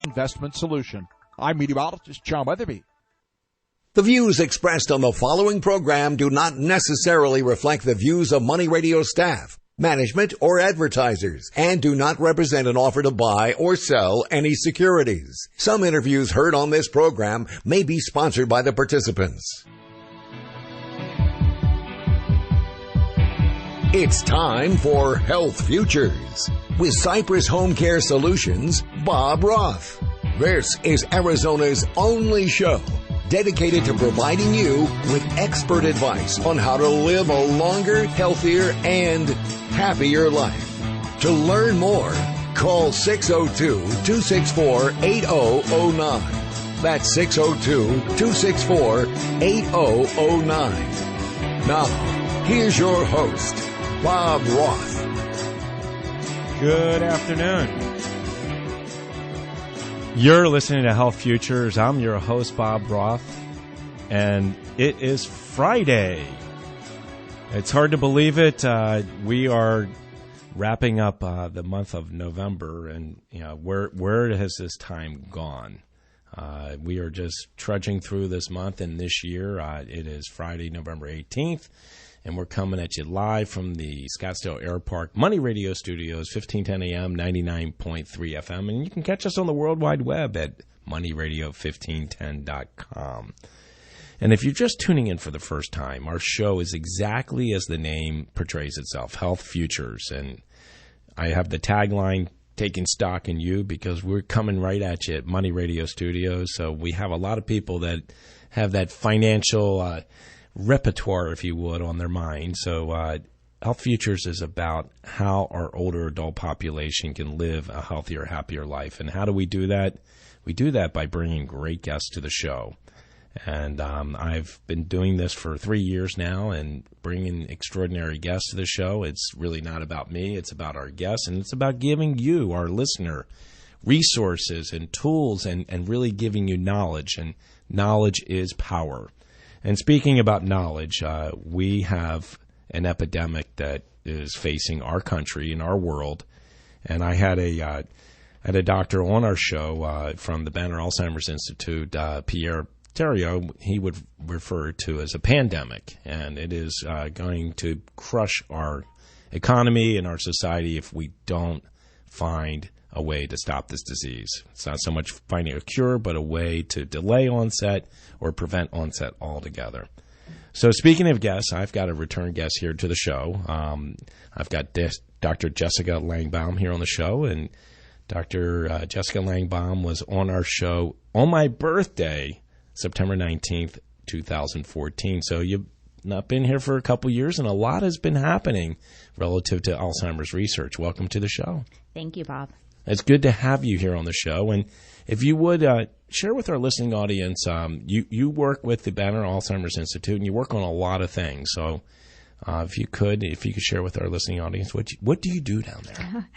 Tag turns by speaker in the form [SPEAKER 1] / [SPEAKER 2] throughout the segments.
[SPEAKER 1] investment solution. I'm meteorologist John Weatherby.
[SPEAKER 2] The views expressed on the following program do not necessarily reflect the views of Money Radio staff, management, or advertisers, and do not represent an offer to buy or sell any securities. Some interviews heard on this program may be sponsored by the participants. It's time for Health Futures with Cypress Home Care Solutions, Bob Roth. This is Arizona's only show dedicated to providing you with expert advice on how to live a longer, healthier, and happier life. To learn more, call 602-264-8009. That's 602-264-8009. Now, here's your host, Bob Roth.
[SPEAKER 3] Good afternoon. You're listening to Health Futures. I'm your host, Bob Roth, and it is Friday. It's hard to believe it. We are wrapping up the month of November, and where has this time gone? We are just trudging through this month and this year. It is Friday, November 18th. And we're coming at you live from the Scottsdale Air Park Money Radio Studios, 1510 AM, 99.3 FM. And you can catch us on the World Wide Web at moneyradio1510.com. And if you're just tuning in for the first time, our show is exactly as the name portrays itself, Health Futures. And I have the tagline, taking stock in you, because we're coming right at you at Money Radio Studios. So we have a lot of people that have that financial repertoire, if you would, on their mind. So Health Futures is about how our older adult population can live a healthier, happier life. And how do we do that? We do that by bringing great guests to the show. And I've been doing this for 3 years now and bringing extraordinary guests to the show. It's really not about me. It's about our guests, and it's about giving you, our listener, resources and tools and really giving you knowledge. And knowledge is power. And speaking about knowledge, we have an epidemic that is facing our country and our world. And I had a doctor on our show from the Banner Alzheimer's Institute, Pierre Theriault. He would refer to as a pandemic, and it is going to crush our economy and our society if we don't find a way to stop this disease. It's not so much finding a cure, but a way to delay onset or prevent onset altogether. So speaking of guests, I've got a return guest here to the show. I've got Dr. Jessica Langbaum here on the show, and Dr. Jessica Langbaum was on our show on my birthday, September 19th, 2014. So you've not been here for a couple years, and a lot has been happening relative to Alzheimer's research. Welcome to the show.
[SPEAKER 4] Thank you, Bob.
[SPEAKER 3] It's good to have you here on the show. And if you would share with our listening audience, you work with the Banner Alzheimer's Institute, and you work on a lot of things. So if you could share with our listening audience, what do you do down there?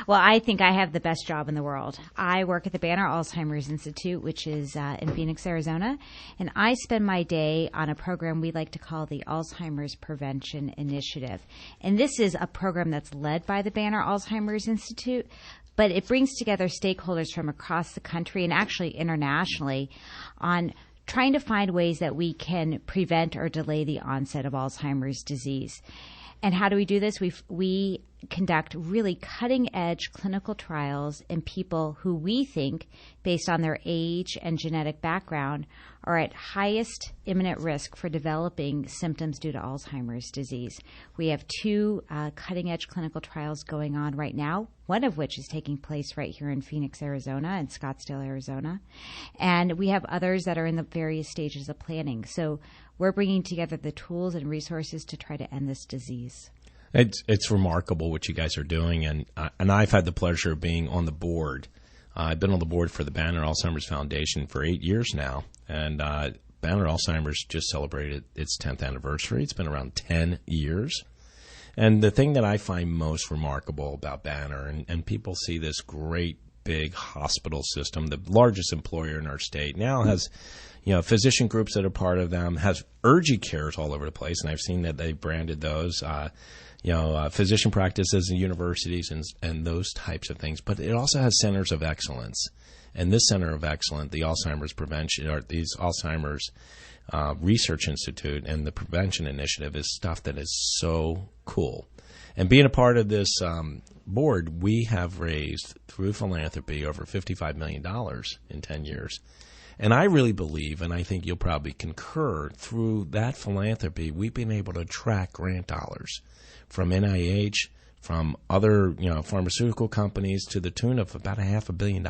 [SPEAKER 4] Well, I think I have the best job in the world. I work at the Banner Alzheimer's Institute, which is in Phoenix, Arizona, and I spend my day on a program we like to call the Alzheimer's Prevention Initiative. And this is a program that's led by the Banner Alzheimer's Institute, but it brings together stakeholders from across the country and actually internationally on trying to find ways that we can prevent or delay the onset of Alzheimer's disease. And how do we do this? We conduct really cutting-edge clinical trials in people who we think, based on their age and genetic background, are at highest imminent risk for developing symptoms due to Alzheimer's disease. We have two cutting-edge clinical trials going on right now, one of which is taking place right here in Phoenix, Arizona, and Scottsdale, Arizona. And we have others that are in the various stages of planning. So we're bringing together the tools and resources to try to end this disease.
[SPEAKER 3] It's remarkable what you guys are doing, and I've had the pleasure of being on the board. I've been on the board for the Banner Alzheimer's Foundation for 8 years now, and Banner Alzheimer's just celebrated its 10th anniversary. It's been around 10 years. And the thing that I find most remarkable about Banner, and people see this great big hospital system, the largest employer in our state, now has physician groups that are part of them, has urgent cares all over the place, and I've seen that they've branded those, physician practices in universities and those types of things. But it also has centers of excellence. And this Center of Excellence, the Alzheimer's Prevention, or these Alzheimer's Research Institute and the Prevention Initiative is stuff that is so cool. And being a part of this board, we have raised, through philanthropy, over $55 million in 10 years. And I really believe, and I think you'll probably concur, through that philanthropy, we've been able to attract grant dollars from NIH, from other pharmaceutical companies, to the tune of about $500 million.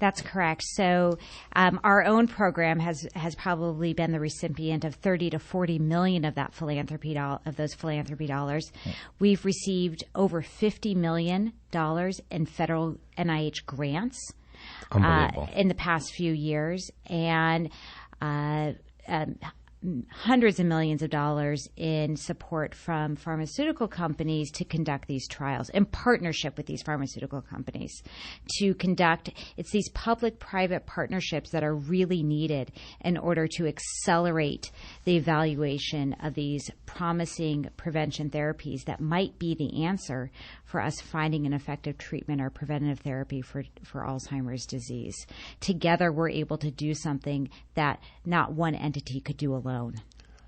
[SPEAKER 4] That's correct. So our own program has probably been the recipient of 30 to 40 million of that those philanthropy dollars. We've received over $50 million in federal NIH grants in the past few years, and hundreds of millions of dollars in support from pharmaceutical companies to conduct these trials, in partnership with these pharmaceutical companies to conduct. It's these public-private partnerships that are really needed in order to accelerate the evaluation of these promising prevention therapies that might be the answer for us finding an effective treatment or preventative therapy for Alzheimer's disease. Together, we're able to do something that not one entity could do alone.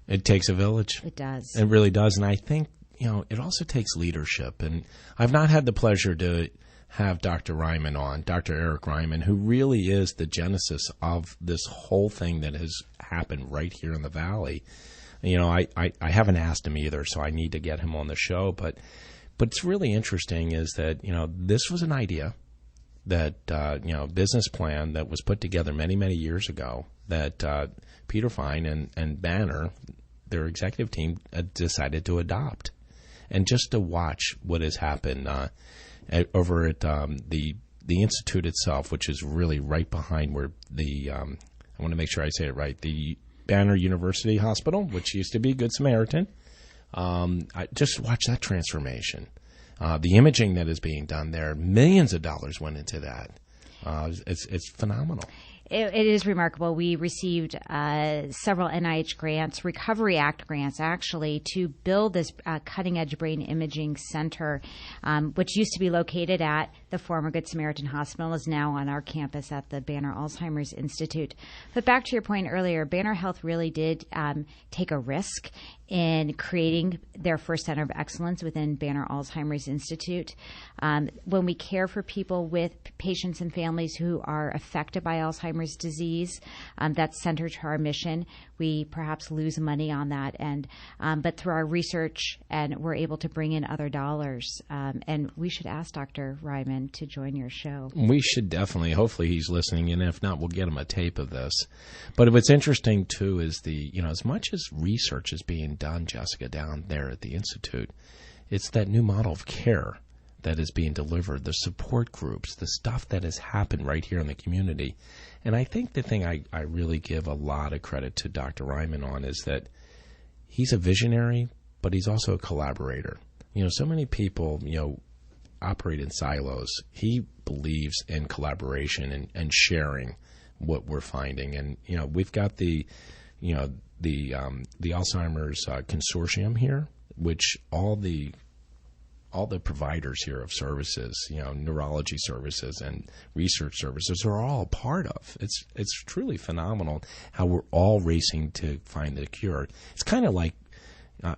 [SPEAKER 3] It takes a village.
[SPEAKER 4] It does.
[SPEAKER 3] It really does. And I think, it also takes leadership. And I've not had the pleasure to have Dr. Ryman on, Dr. Eric Ryman, who really is the genesis of this whole thing that has happened right here in the Valley. I haven't asked him either, so I need to get him on the show. But what's really interesting is that, this was an idea that, business plan that was put together many, many years ago that Peter Fine and Banner, their executive team, decided to adopt. And just to watch what has happened over at the institute itself, which is really right behind where I want to make sure I say it right, the Banner University Hospital, which used to be Good Samaritan. I just watch that transformation. The imaging that is being done there, millions of dollars went into that. It's phenomenal.
[SPEAKER 4] It is remarkable. We received several NIH grants, Recovery Act grants, actually, to build this cutting-edge brain imaging center, which used to be located at the former Good Samaritan Hospital, is now on our campus at the Banner Alzheimer's Institute. But back to your point earlier, Banner Health really did take a risk in creating their first center of excellence within Banner Alzheimer's Institute. When we care for people with patients and families who are affected by Alzheimer's disease, that's centered to our mission. We perhaps lose money on that, but through our research, and we're able to bring in other dollars. And we should ask Dr. Ryman to join your show.
[SPEAKER 3] We should definitely. Hopefully he's listening, and if not, we'll get him a tape of this. But what's interesting too is as much as research is being done, Jessica, down there at the Institute, it's that new model of care that is being delivered, the support groups, the stuff that has happened right here in the community. And I think the thing I really give a lot of credit to Dr. Ryman on is that he's a visionary, but he's also a collaborator. So many people, operate in silos. He believes in collaboration and sharing what we're finding. And, we've got the Alzheimer's Consortium here, which all the providers here of services, neurology services and research services are all a part of. It's truly phenomenal how we're all racing to find the cure. It's kind of like,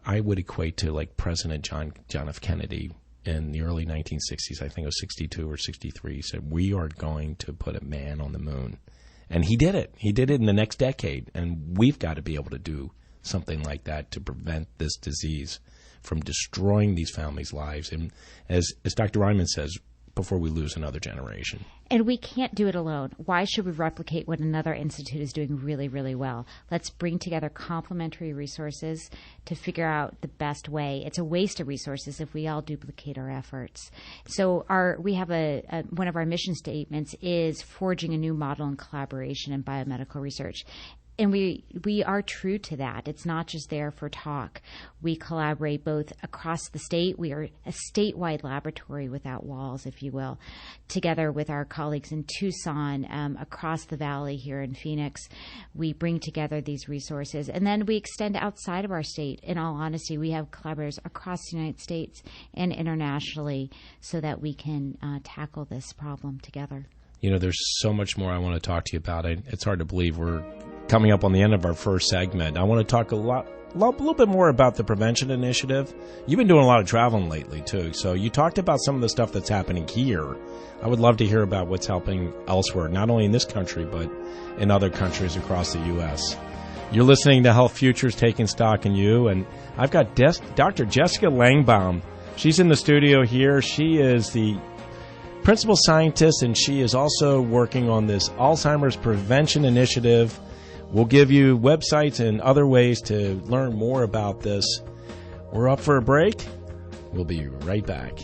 [SPEAKER 3] I would equate to like President John F. Kennedy in the early 1960s, I think it was 62 or 63, he said, we are going to put a man on the moon. And he did it. He did it in the next decade. And we've got to be able to do something like that to prevent this disease from destroying these families' lives. And as Dr. Ryman says, before we lose another generation.
[SPEAKER 4] And we can't do it alone. Why should we replicate what another institute is doing really, really well? Let's bring together complementary resources to figure out the best way. It's a waste of resources if we all duplicate our efforts. So we have one of our mission statements is forging a new model in collaboration in biomedical research. And we are true to that. It's not just there for talk. We collaborate both across the state. We are a statewide laboratory without walls, if you will, together with our colleagues in Tucson, across the valley here in Phoenix. We bring together these resources. And then we extend outside of our state. In all honesty, we have collaborators across the United States and internationally so that we can tackle this problem together.
[SPEAKER 3] You know, there's so much more I want to talk to you about. It's hard to believe we're coming up on the end of our first segment. I want to talk a little bit more about the prevention initiative. You've been doing a lot of traveling lately, too. So you talked about some of the stuff that's happening here. I would love to hear about what's helping elsewhere, not only in this country, but in other countries across the U.S. You're listening to Health Futures, Taking Stock in You, and I've got Dr. Jessica Langbaum. She's in the studio here. She is the principal scientist, and she is also working on this Alzheimer's prevention initiative. We'll give you websites and other ways to learn more about this. We're up for a break. We'll be right back.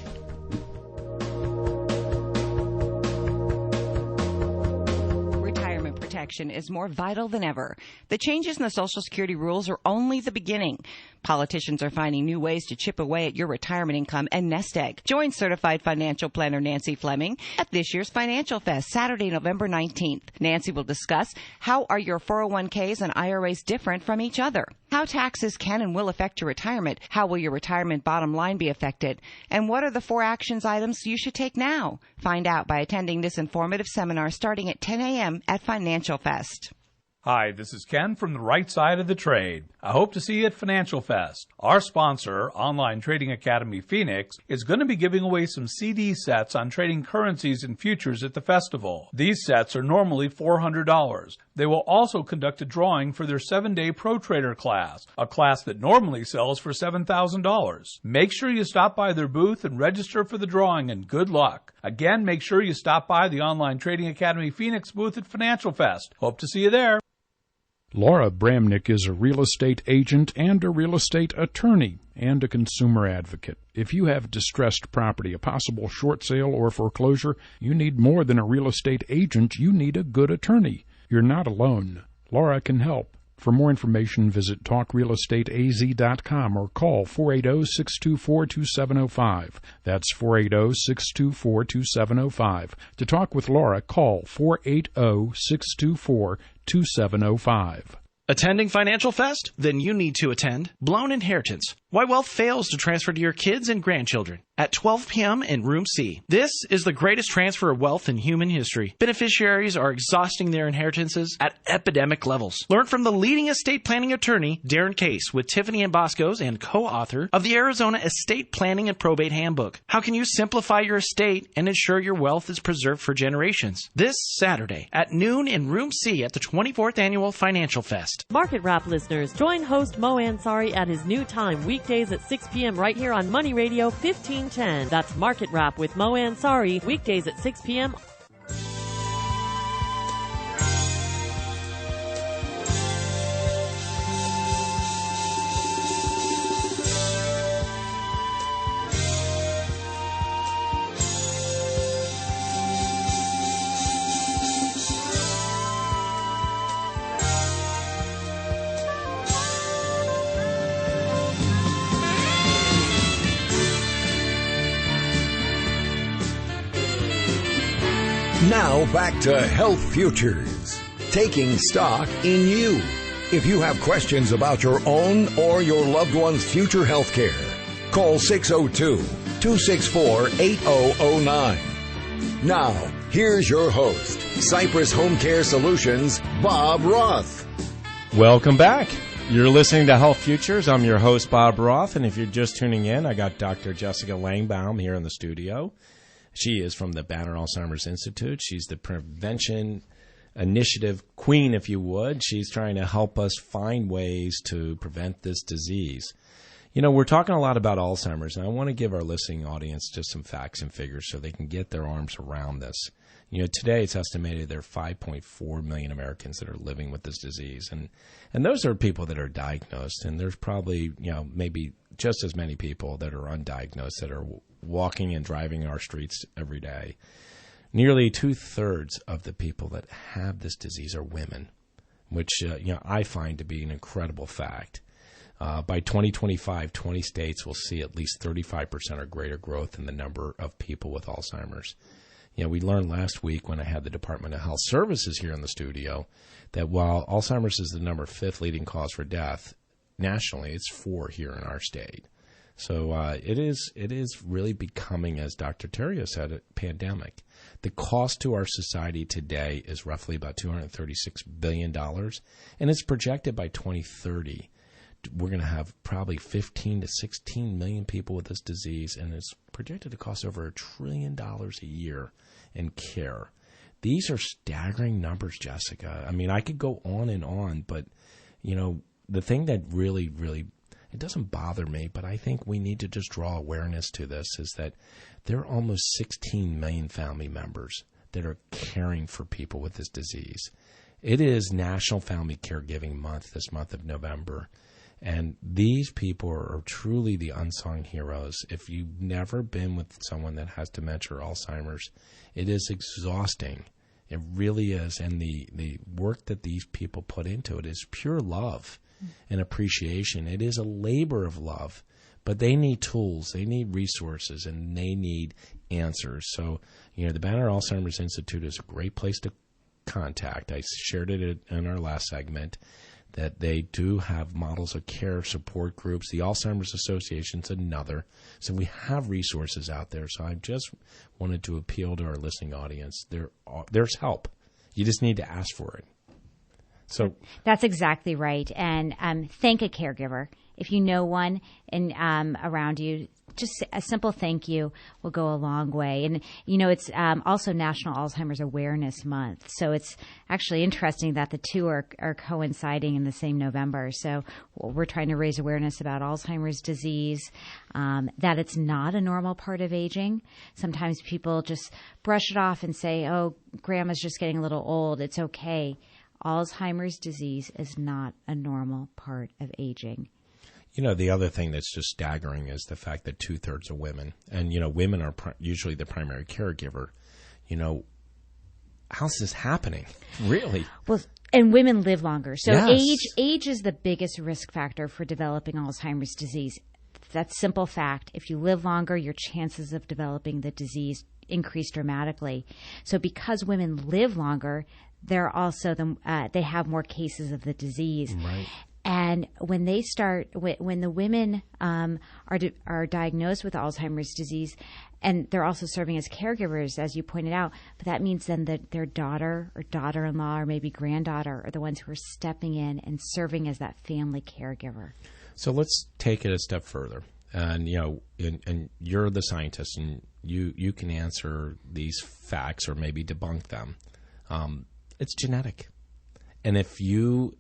[SPEAKER 5] Protection is more vital than ever. The changes in the Social Security rules are only the beginning. Politicians are finding new ways to chip away at your retirement income and nest egg. Join certified financial planner Nancy Fleming at this year's Financial Fest, Saturday, November 19th. Nancy will discuss how are your 401ks and IRAs different from each other, how taxes can and will affect your retirement, how will your retirement bottom line be affected, and what are the 4 actions items you should take now. Find out by attending this informative seminar starting at 10 a.m. at Financial Fest.
[SPEAKER 6] Hi, this is Ken from the right side of the trade. I hope to see you at Financial Fest. Our sponsor, Online Trading Academy Phoenix, is going to be giving away some CD sets on trading currencies and futures at the festival. These sets are normally $400. They will also conduct a drawing for their 7-day Pro Trader class, a class that normally sells for $7,000. Make sure you stop by their booth and register for the drawing, and good luck. Again, make sure you stop by the Online Trading Academy Phoenix booth at Financial Fest. Hope to see you there.
[SPEAKER 7] Laura Bramnick is a real estate agent and a real estate attorney and a consumer advocate. If you have distressed property, a possible short sale or foreclosure, you need more than a real estate agent. You need a good attorney. You're not alone. Laura can help. For more information, visit talkrealestateaz.com or call 480-624-2705. That's 480-624-2705. To talk with Laura, call 480-624-2705.
[SPEAKER 8] Attending Financial Fest? Then you need to attend Blown Inheritance. Why wealth fails to transfer to your kids and grandchildren at 12 p.m. in Room C. This is the greatest transfer of wealth in human history. Beneficiaries are exhausting their inheritances at epidemic levels. Learn from the leading estate planning attorney, Darren Case, with Tiffany and Bosco's and co-author of the Arizona Estate Planning and Probate Handbook. How can you simplify your estate and ensure your wealth is preserved for generations? This Saturday at noon in Room C at the 24th Annual Financial Fest.
[SPEAKER 9] Market Wrap listeners, join host Mo Ansari at his new time, weekdays at 6 p.m. right here on Money Radio 1510. That's Market Wrap with Mo Ansari, weekdays at 6 p.m.
[SPEAKER 2] Now back to Health Futures, taking stock in you. If you have questions about your own or your loved one's future health care, call 602-264-8009. Now, here's your host, Cypress Home Care Solutions, Bob Roth.
[SPEAKER 3] Welcome back. You're listening to Health Futures. I'm your host, Bob Roth, and if you're just tuning in, I got Dr. Jessica Langbaum here in the studio. She is from the Banner Alzheimer's Institute. She's the prevention initiative queen, if you would. She's trying to help us find ways to prevent this disease. You know, we're talking a lot about Alzheimer's, and I want to give our listening audience just some facts and figures so they can get their arms around this. You know, today it's estimated there are 5.4 million Americans that are living with this disease, and those are people that are diagnosed, and there's probably, you know, maybe just as many people that are undiagnosed that are walking and driving our streets every day. Nearly 2/3 of the people that have this disease are women, which I find to be an incredible fact. By 2025, 20 states will see at least 35% or greater growth in the number of people with Alzheimer's. You know, we learned last week when I had the Department of Health Services here in the studio that while Alzheimer's is the number 5th leading cause for death nationally, it's 4 here in our state. So it is really becoming, as Dr. Terrio said, a pandemic. The cost to our society today is roughly about $236 billion, and it's projected by 2030 we're going to have probably 15 to 16 million people with this disease, and it's projected to cost over $1 trillion a year in care. These are staggering numbers, Jessica. I mean, I could go on, but, you know, the thing that really, it doesn't bother me, but I think we need to just draw awareness to this, is that there are almost 16 million family members that are caring for people with this disease. It is National Family Caregiving Month, this month of November. And these people are truly the unsung heroes. If you've never been with someone that has dementia or Alzheimer's, it is exhausting. It really is. And the work that these people put into it is pure love and appreciation. It is a labor of love. But they need tools, they need resources, and they need answers. So, you know, the Banner Alzheimer's Institute is a great place to contact. I shared it in our last segment, that they do have models of care, support groups. The Alzheimer's Association's another. So we have resources out there. So I just wanted to appeal to our listening audience. There's help. You just need to ask for it. So
[SPEAKER 4] that's exactly right. And thank a caregiver. If you know one and around you, just a simple thank you will go a long way. And, you know, it's also National Alzheimer's Awareness Month. So it's actually interesting that the two are coinciding in the same November. So we're trying to raise awareness about Alzheimer's disease, that it's not a normal part of aging. Sometimes people just brush it off and say, oh, grandma's just getting a little old. It's okay. Alzheimer's disease is not a normal part of aging.
[SPEAKER 3] You know, the other thing that's just staggering is the fact that 2/3 of women, and, you know, women are usually the primary caregiver. You know, how's this happening? Really?
[SPEAKER 4] Well, and women live longer. So
[SPEAKER 3] yes.
[SPEAKER 4] age is the biggest risk factor for developing Alzheimer's disease. That's simple fact. If you live longer, your chances of developing the disease increase dramatically. So because women live longer, they're also they have more cases of the disease.
[SPEAKER 3] Right.
[SPEAKER 4] And when they when the women are diagnosed with Alzheimer's disease, and they're also serving as caregivers, as you pointed out, but that means then that their daughter or daughter-in-law or maybe granddaughter are the ones who are stepping in and serving as that family caregiver.
[SPEAKER 3] So let's take it a step further. And, you know, and you're the scientist, and you can answer these facts or maybe debunk them. It's genetic. And if you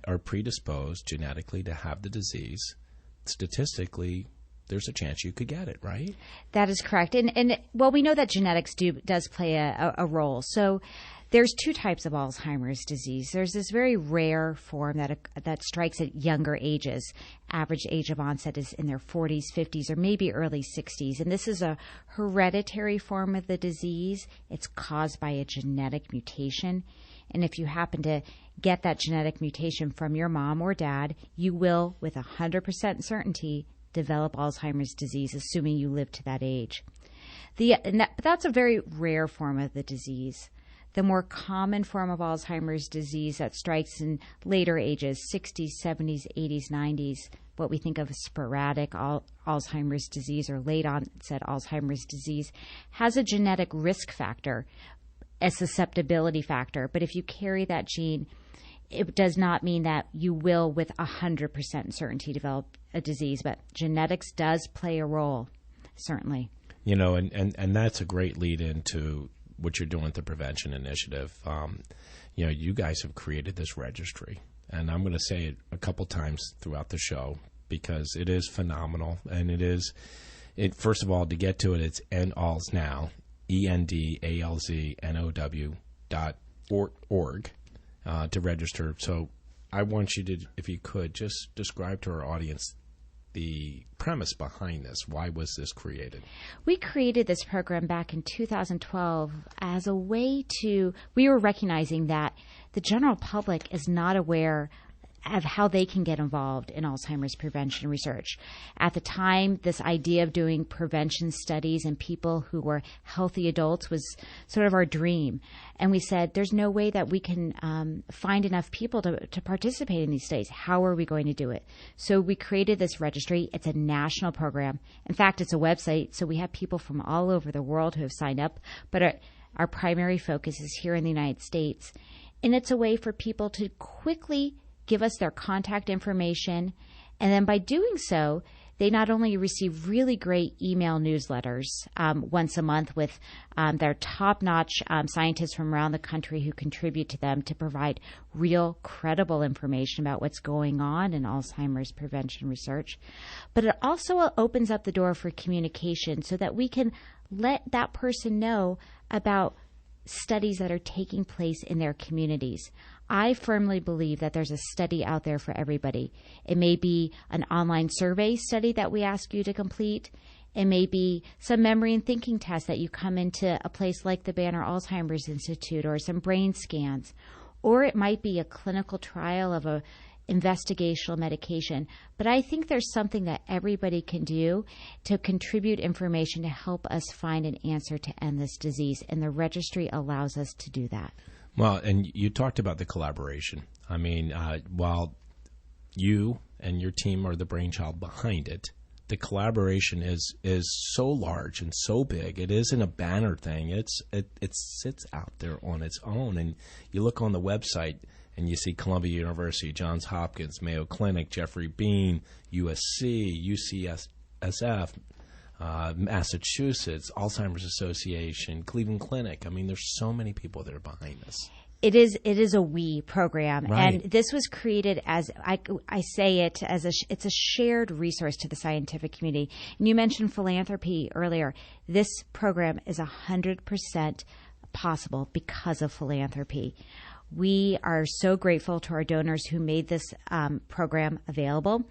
[SPEAKER 3] are predisposed genetically to have the disease, statistically, there's a chance you could get it, right? That
[SPEAKER 4] is correct. And well, we know that genetics does play a role. So there's two types of Alzheimer's disease. There's this very rare form that strikes at younger ages. Average age of onset is in their 40s, 50s, or maybe early 60s. And this is a hereditary form of the disease. It's caused by a genetic mutation. And if you happen to get that genetic mutation from your mom or dad, you will, with 100% certainty, develop Alzheimer's disease, assuming you live to that age. But that's a very rare form of the disease. The more common form of Alzheimer's disease that strikes in later ages, 60s, 70s, 80s, 90s, what we think of as sporadic Alzheimer's disease or late onset Alzheimer's disease, has a genetic risk factor, a susceptibility factor. But if you carry that gene, it does not mean that you will with 100% certainty develop a disease, but genetics does play a role, certainly.
[SPEAKER 3] You know, and that's a great lead into what you're doing with the prevention initiative. You know, you guys have created this registry, and I'm going to say it a couple times throughout the show because it is phenomenal, and first of all, to get to it, it's endalznow, endalznow.org. To register. So I want you to, if you could, just describe to our audience the premise behind this. Why was this created?
[SPEAKER 4] We created this program back in 2012 as a way we were recognizing that the general public is not aware of how they can get involved in Alzheimer's prevention research. At the time, this idea of doing prevention studies in people who were healthy adults was sort of our dream. And we said, there's no way that we can find enough people to participate in these studies. How are we going to do it? So we created this registry. It's a national program. In fact, it's a website, so we have people from all over the world who have signed up, but our primary focus is here in the United States. And it's a way for people to quickly give us their contact information. And then by doing so, they not only receive really great email newsletters once a month with their top-notch scientists from around the country who contribute to them to provide real, credible information about what's going on in Alzheimer's prevention research, but it also opens up the door for communication so that we can let that person know about studies that are taking place in their communities. I firmly believe that there's a study out there for everybody. It may be an online survey study that we ask you to complete. It may be some memory and thinking tests that you come into a place like the Banner Alzheimer's Institute, or some brain scans. Or it might be a clinical trial of a investigational medication. But I think there's something that everybody can do to contribute information to help us find an answer to end this disease. And the registry allows us to do that.
[SPEAKER 3] Well, and you talked about the collaboration. I mean, while you and your team are the brainchild behind it, the collaboration is so large and so big. It isn't a banner thing. It sits out there on its own. And you look on the website and you see Columbia University, Johns Hopkins, Mayo Clinic, Jeffrey Bean, USC, UCSF, Massachusetts, Alzheimer's Association, Cleveland Clinic. I mean, there's so many people that are behind this.
[SPEAKER 4] It is a we program,
[SPEAKER 3] right.
[SPEAKER 4] And this was created as I say it as it's a shared resource to the scientific community. And you mentioned philanthropy earlier. This program is 100% possible because of philanthropy. We are so grateful to our donors who made this program available.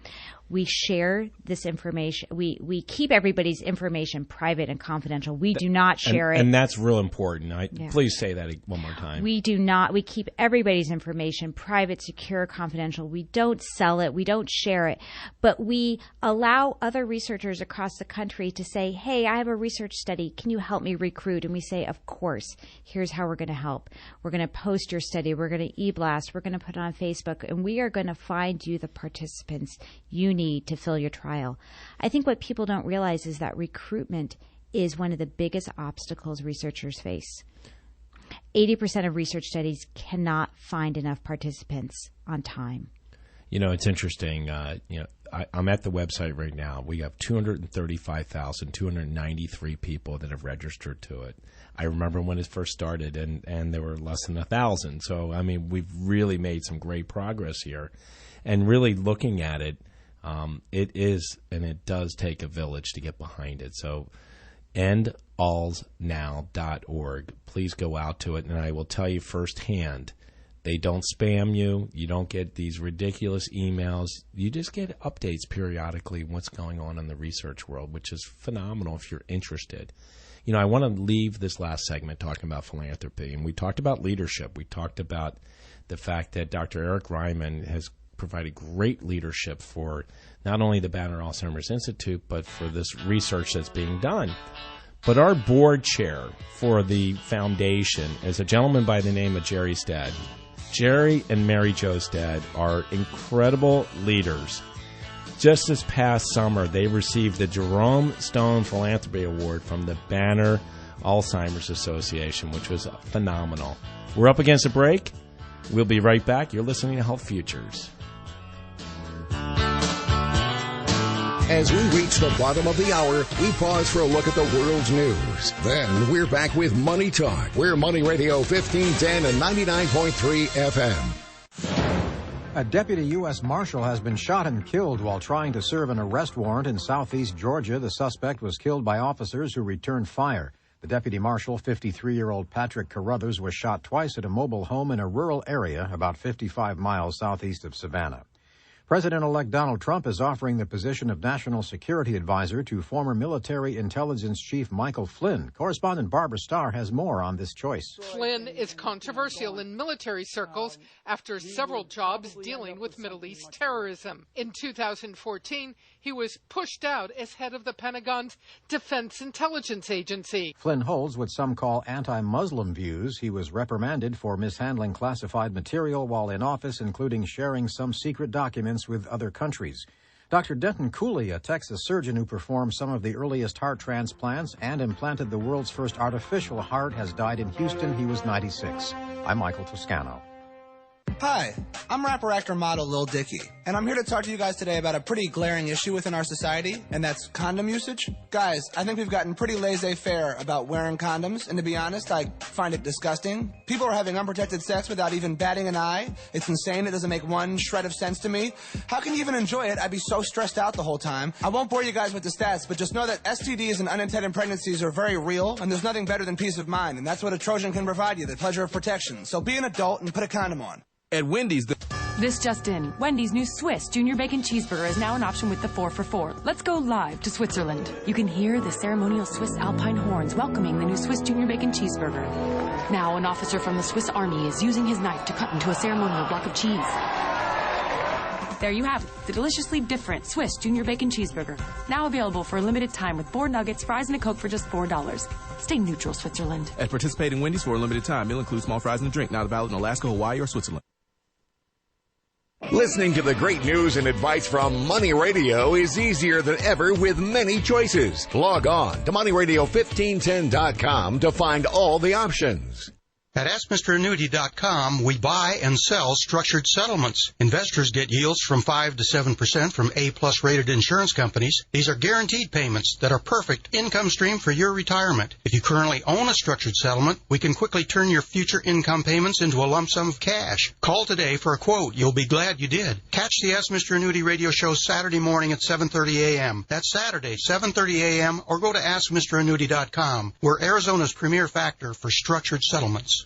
[SPEAKER 4] We share this information. We keep everybody's information private and confidential. We do not share it.
[SPEAKER 3] And that's real important. Please say that one more time.
[SPEAKER 4] We do not. We keep everybody's information private, secure, confidential. We don't sell it. We don't share it. But we allow other researchers across the country to say, hey, I have a research study. Can you help me recruit? And we say, of course. Here's how we're going to help. We're going to post your study. We're going to e-blast. We're going to put it on Facebook. And we are going to find you the participants you need to fill your trial. I think what people don't realize is that recruitment is one of the biggest obstacles researchers face. 80% of research studies cannot find enough participants on time.
[SPEAKER 3] You know, it's interesting. I'm at the website right now. We have 235,293 people that have registered to it. I remember when it first started, and there were less than 1,000. So, I mean, we've really made some great progress here. And really looking at it, it is, and it does take a village to get behind it. So endalsnow.org. Please go out to it, and I will tell you firsthand, they don't spam you. You don't get these ridiculous emails. You just get updates periodically on what's going on in the research world, which is phenomenal if you're interested. You know, I want to leave this last segment talking about philanthropy, and we talked about leadership. We talked about the fact that Dr. Eric Ryman has provided great leadership for not only the Banner Alzheimer's Institute, but for this research that's being done. But our board chair for the foundation is a gentleman by the name of Jerry Stead. Jerry and Mary Jo Stead are incredible leaders. Just this past summer, they received the Jerome Stone Philanthropy Award from the Banner Alzheimer's Association, which was phenomenal. We're up against a break. We'll be right back. You're listening to Health Futures.
[SPEAKER 2] As we reach the bottom of the hour, we pause for a look at the world's news. Then we're back with Money Talk. We're Money Radio 1510 and 99.3 FM.
[SPEAKER 10] A deputy U.S. Marshal has been shot and killed while trying to serve an arrest warrant in southeast Georgia. The suspect was killed by officers who returned fire. The deputy marshal, 53-year-old Patrick Carruthers, was shot twice at a mobile home in a rural area about 55 miles southeast of Savannah. President-elect Donald Trump is offering the position of National Security Advisor to former military intelligence chief Michael Flynn. Correspondent Barbara Starr has more on this choice.
[SPEAKER 11] Flynn is controversial in military circles after several jobs dealing with Middle East terrorism. In 2014, he was pushed out as head of the Pentagon's Defense Intelligence Agency.
[SPEAKER 10] Flynn holds what some call anti-Muslim views. He was reprimanded for mishandling classified material while in office, including sharing some secret documents with other countries. Dr. Denton Cooley, a Texas surgeon who performed some of the earliest heart transplants and implanted the world's first artificial heart, has died in Houston. He was 96. I'm Michael Toscano.
[SPEAKER 12] Hi, I'm rapper, actor, model Lil Dicky, and I'm here to talk to you guys today about a pretty glaring issue within our society, and that's condom usage. Guys, I think we've gotten pretty laissez-faire about wearing condoms, and to be honest, I find it disgusting. People are having unprotected sex without even batting an eye. It's insane. It doesn't make one shred of sense to me. How can you even enjoy it? I'd be so stressed out the whole time. I won't bore you guys with the stats, but just know that STDs and unintended pregnancies are very real, and there's nothing better than peace of mind, and that's what a Trojan can provide you, the pleasure of protection. So be an adult and put a condom on.
[SPEAKER 13] At Wendy's,
[SPEAKER 14] This just in. Wendy's new Swiss Junior Bacon Cheeseburger is now an option with the 4 for $4. Let's go live to Switzerland. You can hear the ceremonial Swiss Alpine horns welcoming the new Swiss Junior Bacon Cheeseburger. Now an officer from the Swiss Army is using his knife to cut into a ceremonial block of cheese. There you have it, the deliciously different Swiss Junior Bacon Cheeseburger. Now available for a limited time with 4 nuggets, fries, and a Coke for just $4. Stay neutral, Switzerland.
[SPEAKER 13] At participating Wendy's for a limited time, meal includes small fries and a drink. Not valid in Alaska, Hawaii, or Switzerland.
[SPEAKER 2] Listening to the great news and advice from Money Radio is easier than ever with many choices. Log on to moneyradio1510.com to find all the options.
[SPEAKER 15] At AskMrAnnuity.com, we buy and sell structured settlements. Investors get yields from 5 to 7% from A-plus rated insurance companies. These are guaranteed payments that are perfect income stream for your retirement. If you currently own a structured settlement, we can quickly turn your future income payments into a lump sum of cash. Call today for a quote. You'll be glad you did. Catch the Ask Mr. Annuity radio show Saturday morning at 7:30 a.m. That's Saturday, 7:30 a.m. or go to AskMrAnnuity.com. We're Arizona's premier factor for structured settlements.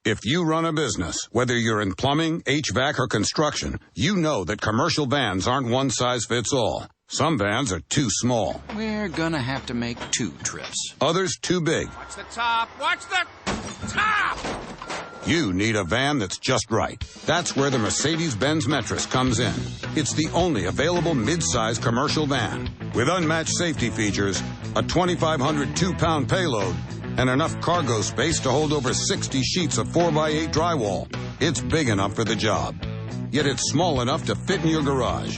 [SPEAKER 16] If you run a business, whether you're in plumbing, HVAC, or construction, you know that commercial vans aren't one size fits all. Some vans are too small.
[SPEAKER 17] We're gonna have to make 2 trips.
[SPEAKER 16] Others too big.
[SPEAKER 18] Watch the top! Watch the top!
[SPEAKER 16] You need a van that's just right. That's where the Mercedes-Benz Metris comes in. It's the only available mid-size commercial van with unmatched safety features, a 2,500 2-pound payload, and enough cargo space to hold over 60 sheets of 4x8 drywall. It's big enough for the job, yet it's small enough to fit in your garage.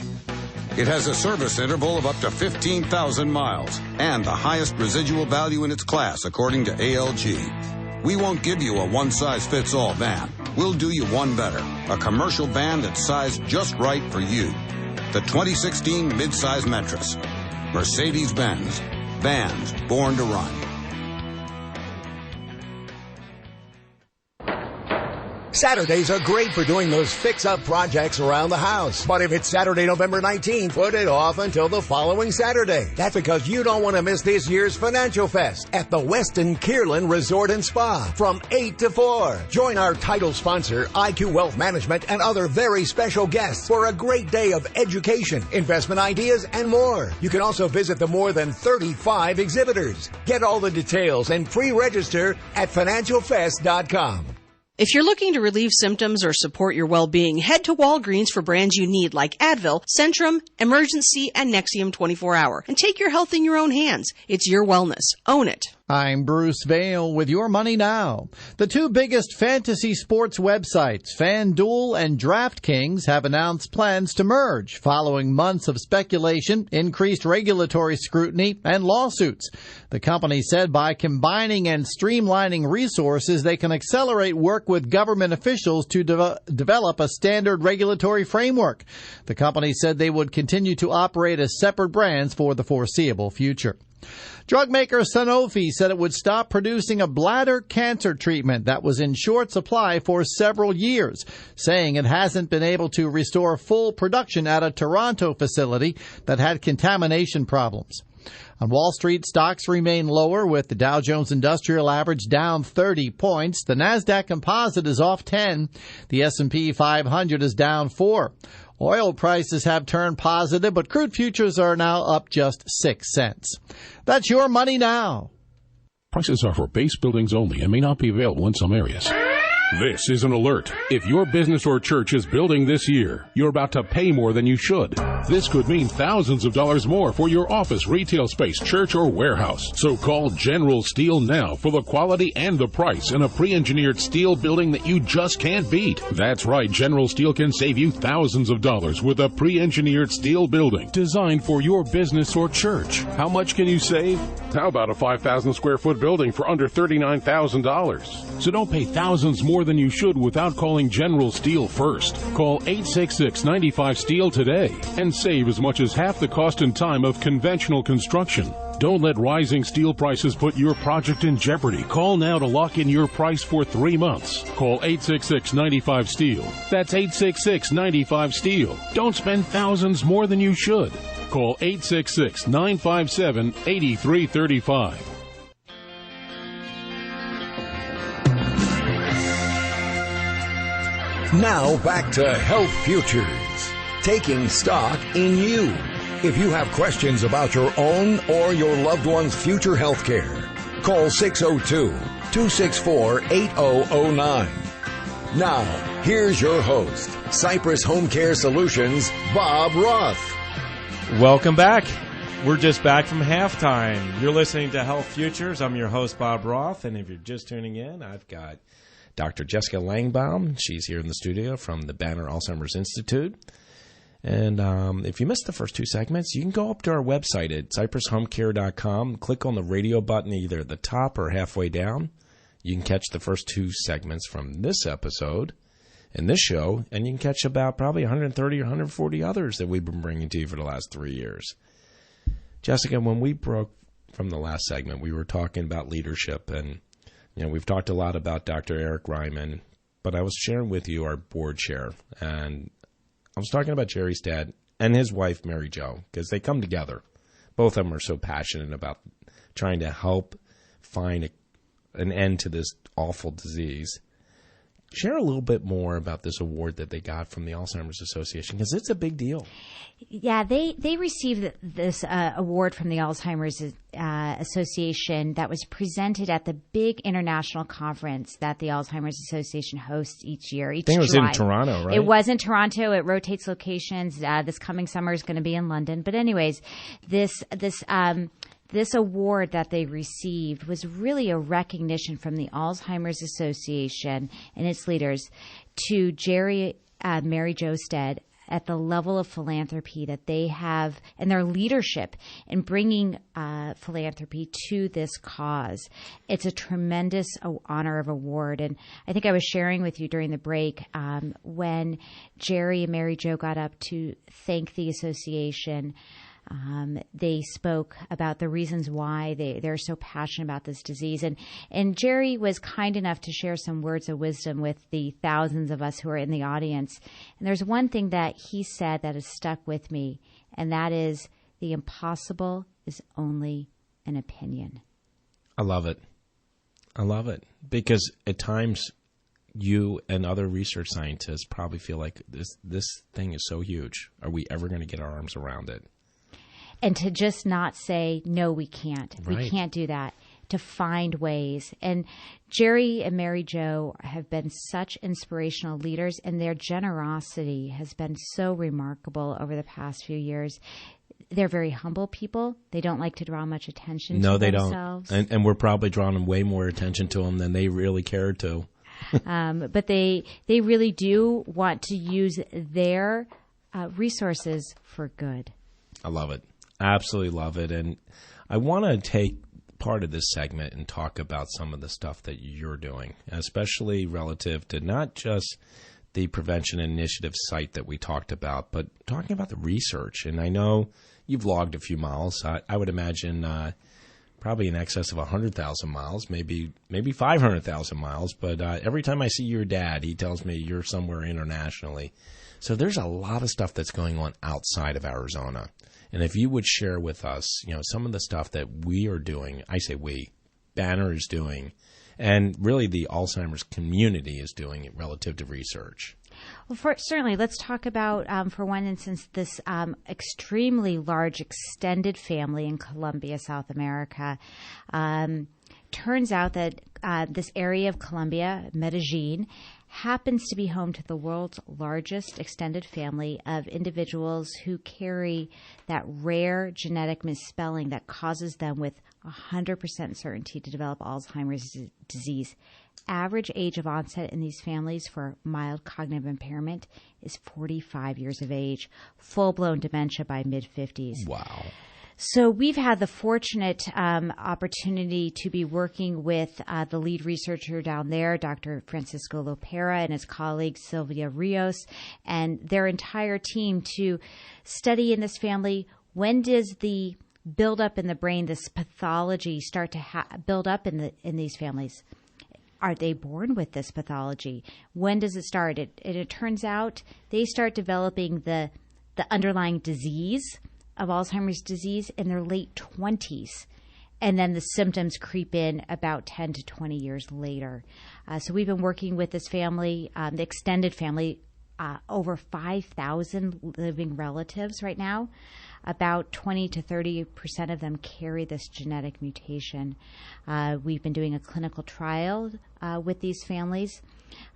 [SPEAKER 16] It has a service interval of up to 15,000 miles and the highest residual value in its class, according to ALG. We won't give you a one-size-fits-all van. We'll do you one better, a commercial van that's sized just right for you. The 2016 midsize Metris. Mercedes-Benz. Vans born to run.
[SPEAKER 2] Saturdays are great for doing those fix-up projects around the house. But if it's Saturday, November 19th, put it off until the following Saturday. That's because you don't want to miss this year's Financial Fest at the Westin Kierland Resort and Spa from 8 to 4. Join our title sponsor, IQ Wealth Management, and other very special guests for a great day of education, investment ideas, and more. You can also visit the more than 35 exhibitors. Get all the details and pre-register at financialfest.com.
[SPEAKER 19] If you're looking to relieve symptoms or support your well-being, head to Walgreens for brands you need like Advil, Centrum, Emergency, and Nexium 24-Hour. And take your health in your own hands. It's your wellness. Own it.
[SPEAKER 20] I'm Bruce Vail with Your Money Now. The 2 biggest fantasy sports websites, FanDuel and DraftKings, have announced plans to merge following months of speculation, increased regulatory scrutiny, and lawsuits. The company said by combining and streamlining resources, they can accelerate work with government officials to develop a standard regulatory framework. The company said they would continue to operate as separate brands for the foreseeable future. Drug maker Sanofi said it would stop producing a bladder cancer treatment that was in short supply for several years, saying it hasn't been able to restore full production at a Toronto facility that had contamination problems. On Wall Street, stocks remain lower with the Dow Jones Industrial Average down 30 points. The Nasdaq Composite is off 10. The S&P 500 is down 4. Oil prices have turned positive, but crude futures are now up just 6 cents. That's your money now.
[SPEAKER 21] Prices are for base buildings only and may not be available in some areas. This is an alert. If your business or church is building this year, you're about to pay more than you should. This could mean thousands of dollars more for your office, retail space, church, or warehouse. So call General Steel now for the quality and the price in a pre-engineered steel building that you just can't beat. That's right, General Steel can save you thousands of dollars with a pre-engineered steel building designed for your business or church. How much can you save? How about a 5,000 square foot building for under $39,000? So don't pay thousands more than you should without calling General Steel first. Call 866-95-STEEL today and save as much as half the cost and time of conventional construction. Don't let rising steel prices put your project in jeopardy. Call now to lock in your price for 3 months. Call 866-95-STEEL. That's 866-95-STEEL. Don't spend thousands more than you should. Call 866-957-8335.
[SPEAKER 2] Now back to Health Futures, taking stock in you. If you have questions about your own or your loved one's future health care, call 602-264-8009. Now, here's your host, Cypress Home Care Solutions, Bob Roth.
[SPEAKER 3] Welcome back. We're just back from halftime. You're listening to Health Futures. I'm your host, Bob Roth, and if you're just tuning in, I've got Dr. Jessica Langbaum. She's here in the studio from the Banner Alzheimer's Institute. And if you missed the first 2 segments, you can go up to our website at cypresshomecare.com, click on the radio button either at the top or halfway down. You can catch the first 2 segments from this episode and this show, and you can catch about probably 130 or 140 others that we've been bringing to you for the last 3 years. Jessica, when we broke from the last segment, we were talking about leadership, and we've talked a lot about Dr. Eric Ryman, but I was sharing with you our board chair, and I was talking about Jerry's dad and his wife, Mary Jo, because they come together. Both of them are so passionate about trying to help find an end to this awful disease. Share a little bit more about this award that they got from the Alzheimer's Association, because it's a big deal.
[SPEAKER 4] Yeah, they received this award from the Alzheimer's Association that was presented at the big international conference that the Alzheimer's Association hosts each year.
[SPEAKER 3] I think it was
[SPEAKER 4] July.
[SPEAKER 3] in Toronto, right?
[SPEAKER 4] It was in Toronto. It rotates locations. This coming summer is going to be in London. But anyways, this award that they received was really a recognition from the Alzheimer's Association and its leaders to Jerry, Mary Jo Stead, at the level of philanthropy that they have and their leadership in bringing philanthropy to this cause. It's a tremendous honor of award. And I think I was sharing with you during the break when Jerry and Mary Jo got up to thank the association. They spoke about the reasons why they're so passionate about this disease. And Jerry was kind enough to share some words of wisdom with the thousands of us who are in the audience. And there's one thing that he said that has stuck with me, and that is the impossible is only an opinion.
[SPEAKER 3] I love it. I love it. Because at times you and other research scientists probably feel like this thing is so huge. Are we ever going to get our arms around it?
[SPEAKER 4] And to just not say, no, we can't.
[SPEAKER 3] Right.
[SPEAKER 4] We can't do that. To find ways. And Jerry and Mary Jo have been such inspirational leaders, and their generosity has been so remarkable over the past few years. They're very humble people. They don't like to draw much attention to themselves.
[SPEAKER 3] No, they don't. And we're probably drawing way more attention to them than they really cared to.
[SPEAKER 4] But they really do want to use their resources for good.
[SPEAKER 3] I love it. Absolutely love it. And I want to take part of this segment and talk about some of the stuff that you're doing, especially relative to not just the prevention initiative site that we talked about, but talking about the research. And I know you've logged a few miles. I would imagine probably in excess of 100,000 miles, maybe 500,000 miles. But every time I see your dad, he tells me you're somewhere internationally. So there's a lot of stuff that's going on outside of Arizona. And if you would share with us, some of the stuff that we are doing, I say we, Banner is doing, and really the Alzheimer's community is doing it relative to research.
[SPEAKER 4] Well, certainly, let's talk about, for one instance, this extremely large extended family in Colombia, South America. Turns out that this area of Colombia, Medellin, happens to be home to the world's largest extended family of individuals who carry that rare genetic misspelling that causes them with 100% certainty to develop Alzheimer's disease. Average age of onset in these families for mild cognitive impairment is 45 years of age, full-blown dementia by mid-50s.
[SPEAKER 3] Wow.
[SPEAKER 4] So we've had the fortunate opportunity to be working with the lead researcher down there, Dr. Francisco Lopera, and his colleague Sylvia Rios, and their entire team to study in this family, when does the buildup in the brain, this pathology, start to build up in these families? Are they born with this pathology? When does it start? It turns out they start developing the underlying disease of Alzheimer's disease in their late 20s. And then the symptoms creep in about 10 to 20 years later. So we've been working with this family, the extended family, over 5,000 living relatives right now. About 20 to 30% of them carry this genetic mutation. We've been doing a clinical trial with these families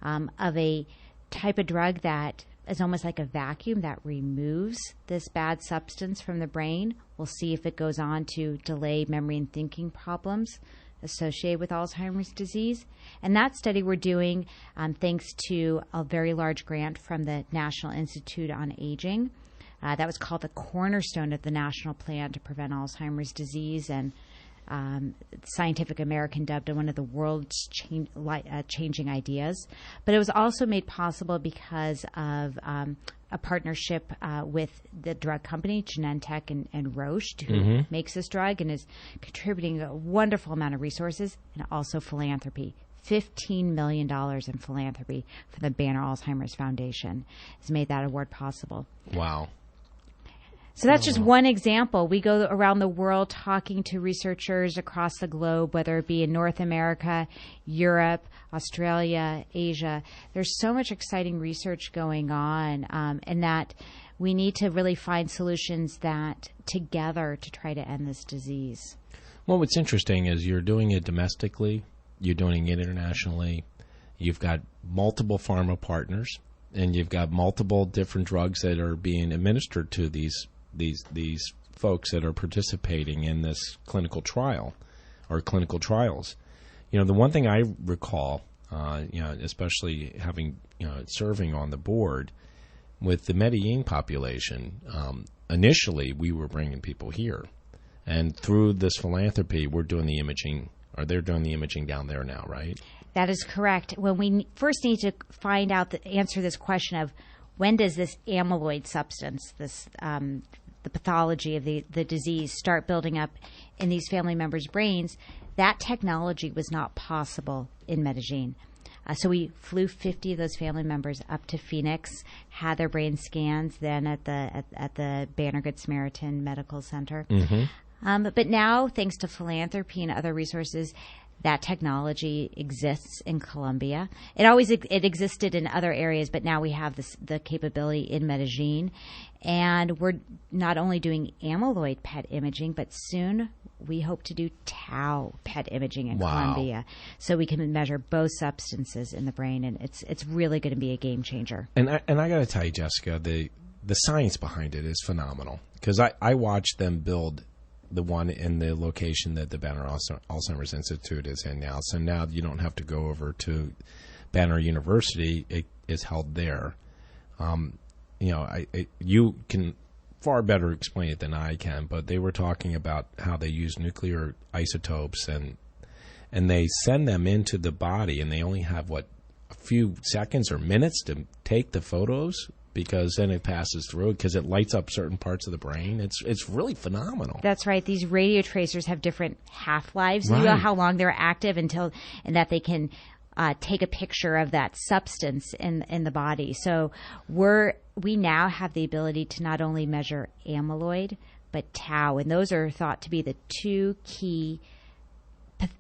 [SPEAKER 4] of a type of drug that is almost like a vacuum that removes this bad substance from the brain. We'll see if it goes on to delay memory and thinking problems associated with Alzheimer's disease. And that study we're doing thanks to a very large grant from the National Institute on Aging. That was called the cornerstone of the National Plan to Prevent Alzheimer's Disease, and Scientific American dubbed it one of the world's changing ideas. But it was also made possible because of a partnership with the drug company, Genentech and Roche, who makes this drug and is contributing a wonderful amount of resources, and also philanthropy. $15 million in philanthropy for the Banner Alzheimer's Foundation has made that award possible.
[SPEAKER 3] Wow.
[SPEAKER 4] So that's just one example. We go around the world talking to researchers across the globe, whether it be in North America, Europe, Australia, Asia. There's so much exciting research going on, and that we need to really find solutions that together to try to end this disease.
[SPEAKER 3] Well, what's interesting is you're doing it domestically, you're doing it internationally, you've got multiple pharma partners, and you've got multiple different drugs that are being administered to these folks that are participating in this clinical trial or clinical trials. You know, the one thing I recall, especially having, serving on the board with the Medellin population, initially we were bringing people here. And through this philanthropy, we're doing the imaging, or they're doing the imaging down there now, right?
[SPEAKER 4] That is correct. When we first need to find out, answer this question of when does this amyloid substance, this the pathology of the disease, start building up in these family members' brains, that technology was not possible in Medellin. So we flew 50 of those family members up to Phoenix, had their brain scans then at the Banner Good Samaritan Medical Center. But now, thanks to philanthropy and other resources, that technology exists in Colombia. It existed in other areas, but now we have the capability in Medellin. And we're not only doing amyloid PET imaging, but soon we hope to do tau PET imaging in Colombia. So we can measure both substances in the brain, and it's really going to be a game changer.
[SPEAKER 3] And I got to tell you, Jessica, the science behind it is phenomenal. Because I watched them build the one in the location that the Banner Alzheimer's Institute is in now. So now you don't have to go over to Banner University. It is held there. You can far better explain it than I can, but they were talking about how they use nuclear isotopes and they send them into the body, and they only have, a few seconds or minutes to take the photos, because then it passes through, because it lights up certain parts of the brain. It's really phenomenal.
[SPEAKER 4] That's right. These radio tracers have different half-lives.
[SPEAKER 3] Right.
[SPEAKER 4] You know how long they're active and that they can take a picture of that substance in the body. So we now have the ability to not only measure amyloid, but tau. And those are thought to be the two key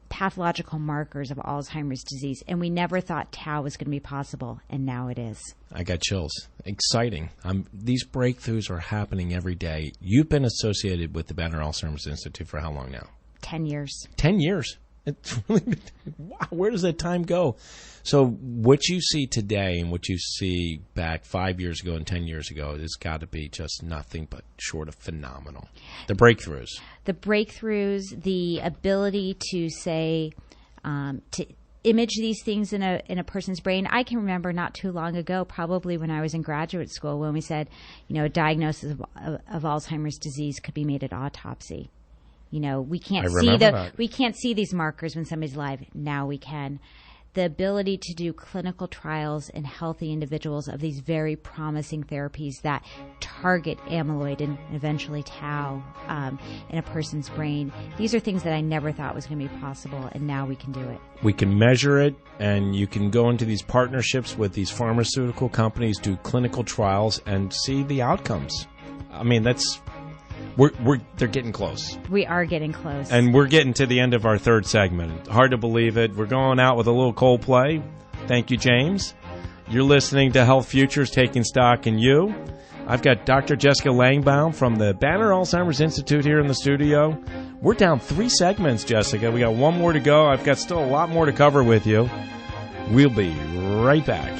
[SPEAKER 4] pathological markers of Alzheimer's disease, and we never thought tau was going to be possible, and now it is.
[SPEAKER 3] I got chills. Exciting. These breakthroughs are happening every day. You've been associated with the Banner Alzheimer's Institute for how long now?
[SPEAKER 4] 10 years.
[SPEAKER 3] 10 years. It's really, wow, where does that time go? So what you see today and what you see back 5 years ago and 10 years ago has got to be just nothing but short of phenomenal. The breakthroughs. The breakthroughs,
[SPEAKER 4] the ability to say, to image these things in a person's brain. I can remember not too long ago, probably when I was in graduate school, when we said, a diagnosis of Alzheimer's disease could be made at autopsy. We can't see these markers when somebody's alive. Now we can. The ability to do clinical trials in healthy individuals of these very promising therapies that target amyloid and eventually tau in a person's brain. These are things that I never thought was going to be possible, and now we can do it. We can measure it, and you can go into these partnerships with these pharmaceutical companies, do clinical trials, and see the outcomes. I mean, they're getting close. We are getting close. And we're getting to the end of our third segment. Hard to believe it. We're going out with a little Coldplay. Thank you, James. You're listening to Health Futures, Taking Stock in You. I've got Dr. Jessica Langbaum from the Banner Alzheimer's Institute here in the studio. We're down 3 segments, Jessica. We got 1 more to go. I've got still a lot more to cover with you. We'll be right back.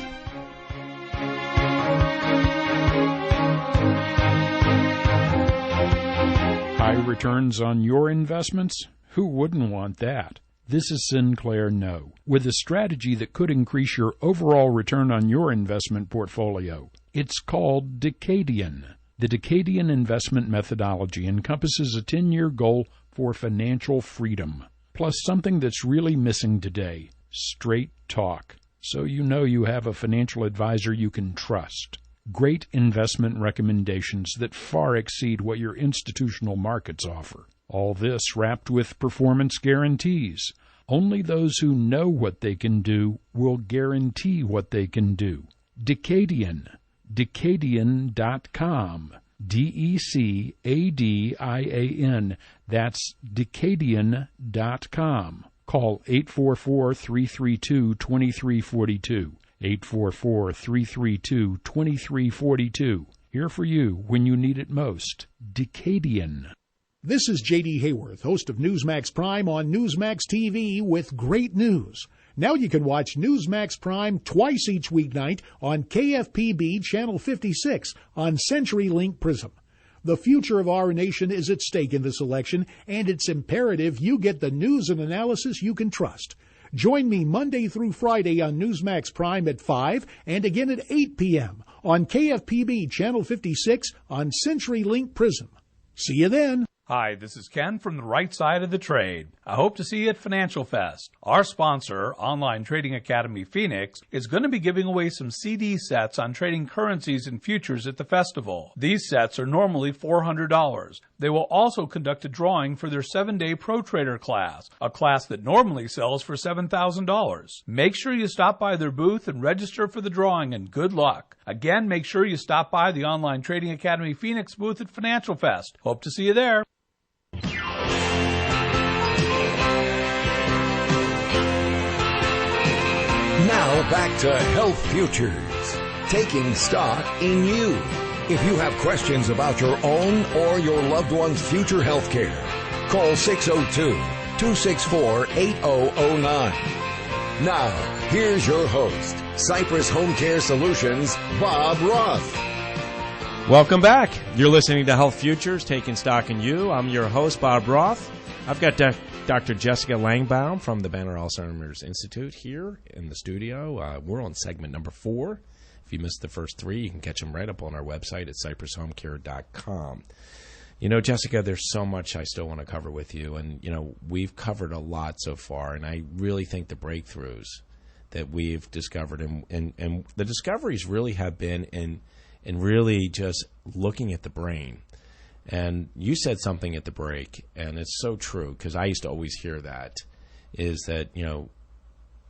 [SPEAKER 7] High returns on your investments? Who wouldn't want that? This is Sinclair No, with a strategy that could increase your overall return on your investment portfolio. It's called Decadian. The Decadian investment methodology encompasses a 10-year goal for financial freedom, plus something that's really missing today, straight talk, so you know you have a financial advisor you can trust. Great investment recommendations that far exceed what your institutional markets offer. All this wrapped with performance guarantees. Only those who know what they can do will guarantee what they can do. Decadian. Decadian.com. Decadian. That's Decadian.com. Call 844-332-2342. 844-332-2342. Here for you when you need it most. Decadian.
[SPEAKER 1] This is J.D. Hayworth, host of Newsmax Prime on Newsmax TV with great news. Now you can watch Newsmax Prime twice each weeknight on KFPB Channel 56 on CenturyLink Prism. The future of our nation is at stake in this election, and it's imperative you get the news and analysis you can trust. Join me Monday through Friday on Newsmax Prime at 5 and again at 8 p.m. on KFPB Channel 56 on CenturyLink Prism. See you then.
[SPEAKER 6] Hi, this is Ken from the right side of the trade. I hope to see you at Financial Fest. Our sponsor, Online Trading Academy Phoenix, is going to be giving away some CD sets on trading currencies and futures at the festival. These sets are normally $400. They will also conduct a drawing for their 7-day Pro Trader class, a class that normally sells for $7,000. Make sure you stop by their booth and register for the drawing, and good luck. Again, make sure you stop by the Online Trading Academy Phoenix booth at Financial Fest. Hope to see you there.
[SPEAKER 2] Now back to Health Futures, taking stock in you. If you have questions about your own or your loved one's future health care, call 602-264-8009. Now, here's your host, Cypress Home Care Solutions, Bob Roth.
[SPEAKER 3] Welcome back. You're listening to Health Futures, taking stock in you. I'm your host, Bob Roth. I've got Dr. Jessica Langbaum from the Banner Alzheimer's Institute here in the studio. We're on segment number 4. If you missed the first 3, you can catch them right up on our website at cypresshomecare.com. You know, Jessica, there's so much I still want to cover with you. And, you know, we've covered a lot so far. And I really think the breakthroughs that we've discovered and the discoveries really have been in really just looking at the brain. And you said something at the break, and it's so true, because I used to always hear that, is that, you know,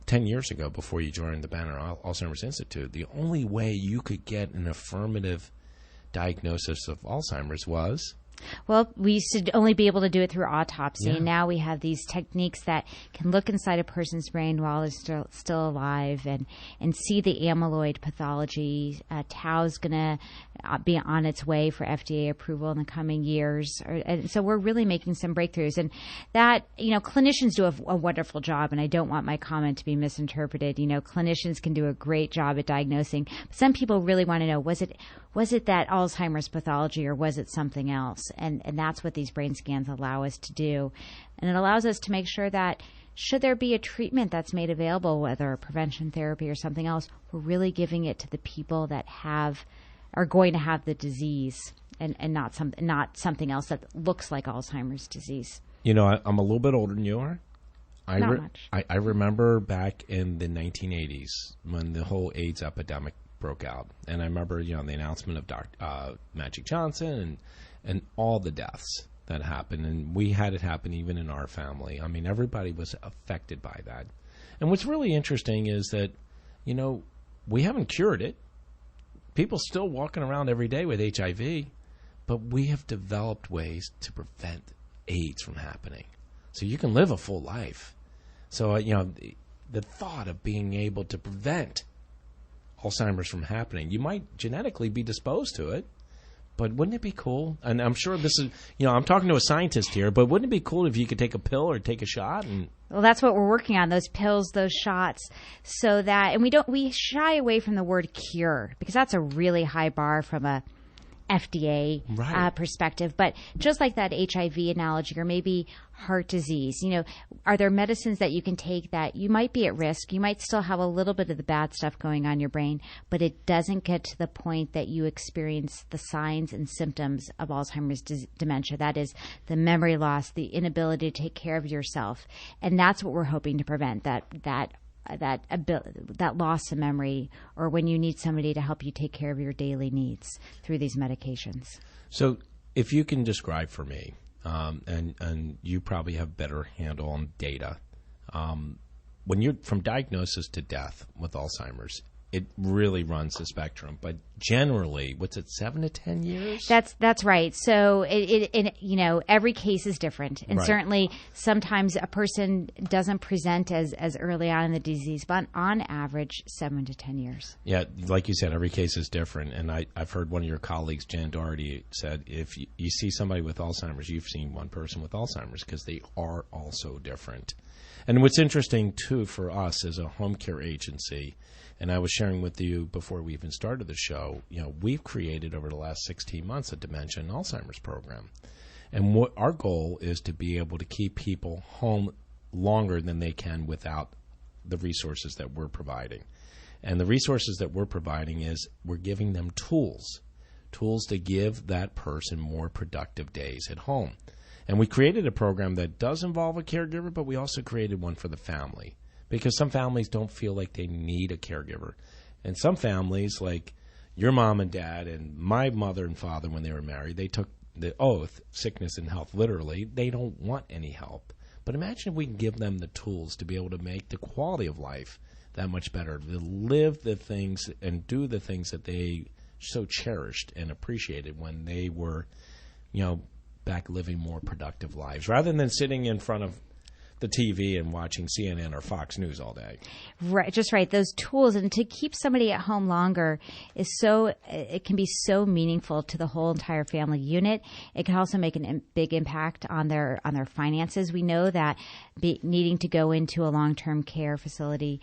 [SPEAKER 3] 10 years ago, before you joined the Banner Alzheimer's Institute, the only way you could get an affirmative diagnosis of Alzheimer's was
[SPEAKER 4] Well, we used to only be able to do it through autopsy.
[SPEAKER 3] Yeah.
[SPEAKER 4] Now we have these techniques that can look inside a person's brain while they're still alive and see the amyloid pathology. Tau's going to be on its way for FDA approval in the coming years. And so we're really making some breakthroughs. And that, clinicians do a wonderful job, and I don't want my comment to be misinterpreted. Clinicians can do a great job at diagnosing. But some people really want to know, was it that Alzheimer's pathology or was it something else? And that's what these brain scans allow us to do. And it allows us to make sure that should there be a treatment that's made available, whether prevention therapy or something else, we're really giving it to the people that are going to have the disease and not something else that looks like Alzheimer's disease.
[SPEAKER 3] I'm a little bit older than you are.
[SPEAKER 4] Not much.
[SPEAKER 3] I remember back in the 1980s when the whole AIDS epidemic broke out. And I remember, the announcement of Magic Johnson and all the deaths that happened. And we had it happen even in our family. I mean, everybody was affected by that. And what's really interesting is that, we haven't cured it. People still walking around every day with HIV, but we have developed ways to prevent AIDS from happening. So you can live a full life. So, the thought of being able to prevent Alzheimer's from happening, you might genetically be disposed to it, but wouldn't it be cool? And I'm sure this is, I'm talking to a scientist here, but wouldn't it be cool if you could take a pill or take a shot?
[SPEAKER 4] Well, that's what we're working on, those pills, those shots, so that, and we shy away from the word cure because that's a really high bar from a FDA perspective. But just like that HIV analogy or maybe heart disease, are there medicines that you can take that you might be at risk? You might still have a little bit of the bad stuff going on in your brain, but it doesn't get to the point that you experience the signs and symptoms of Alzheimer's dementia. That is the memory loss, the inability to take care of yourself. And that's what we're hoping to prevent, that loss of memory, or when you need somebody to help you take care of your daily needs through these medications.
[SPEAKER 3] So if you can describe for me, and you probably have better handle on data, when you're from diagnosis to death with Alzheimer's, it really runs the spectrum. But generally, what's it, 7 to 10 years?
[SPEAKER 4] That's right. So every case is different, and certainly sometimes a person doesn't present as early on in the disease, but on average, 7 to 10 years.
[SPEAKER 3] Yeah, like you said, every case is different. And I've heard one of your colleagues, Jan Doherty, said if you see somebody with Alzheimer's, you've seen one person with Alzheimer's because they are also different. And what's interesting, too, for us as a home care agency, and I was sharing with you before we even started the show, we've created over the last 16 months a dementia and Alzheimer's program. And what our goal is to be able to keep people home longer than they can without the resources that we're providing. And the resources that we're providing is we're giving them tools to give that person more productive days at home. And we created a program that does involve a caregiver, but we also created one for the family. Because some families don't feel like they need a caregiver. And some families, like your mom and dad and my mother and father when they were married, they took the oath, sickness and health, literally. They don't want any help. But imagine if we can give them the tools to be able to make the quality of life that much better, to live the things and do the things that they so cherished and appreciated when they were, back living more productive lives, rather than sitting in front of the TV and watching CNN or Fox News all day.
[SPEAKER 4] Right, just right. Those tools, and to keep somebody at home longer it can be so meaningful to the whole entire family unit. It can also make a big impact on their finances. We know that needing to go into a long-term care facility,